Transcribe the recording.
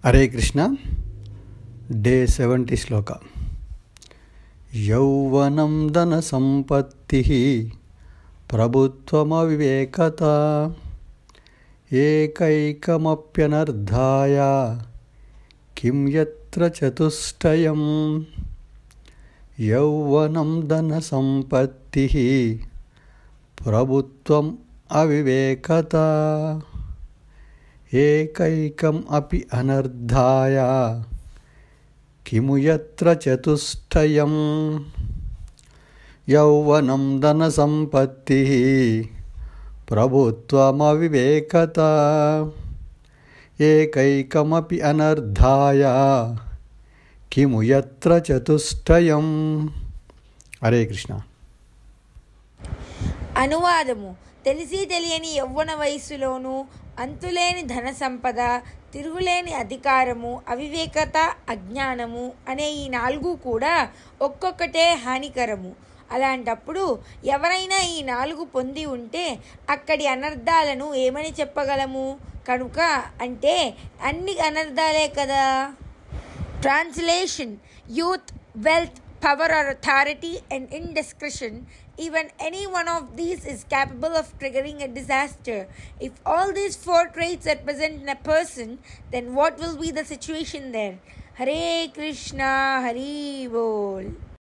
Hare Krishna. Day 70 శ్లోక. యౌవనం ధన సంపత్తి ప్రభుత్వమవివేకత ఏకైకమప్యనర్థాయ కిం యత్ర చతుష్టయం. యౌవనం ధన సంపత్తి ప్రభుత్వం అవివేకత ఏకైకం అపి అనర్థాయ కిము యత్ర చతుష్టయం. యౌవనం ధన సంపత్తి ప్రభుత్వమవివేకత ఏకైకమపి అనర్థాయ కిము యత్ర చతుష్టయం. హరే కృష్ణ. అనువాదము. తెలిసి తెలియని యవ్వన వయస్సులోనూ అంతులేని ధన సంపద, తిరుగులేని అధికారము, అవివేకత, అజ్ఞానము అనే ఈ 4 కూడా ఒక్కొక్కటే హానికరము. అలాంటప్పుడు ఎవరైనా ఈ 4 పొంది ఉంటే అక్కడి అనర్థాలను ఏమని చెప్పగలము? కనుక అంటే అన్ని అనర్థాలే కదా. Translation. Youth, wealth, power or authority and indiscretion, even any one of these is capable of triggering a disaster. If all these 4 traits are present in a person, then what will be the situation there? Hare Krishna, Hari Bol.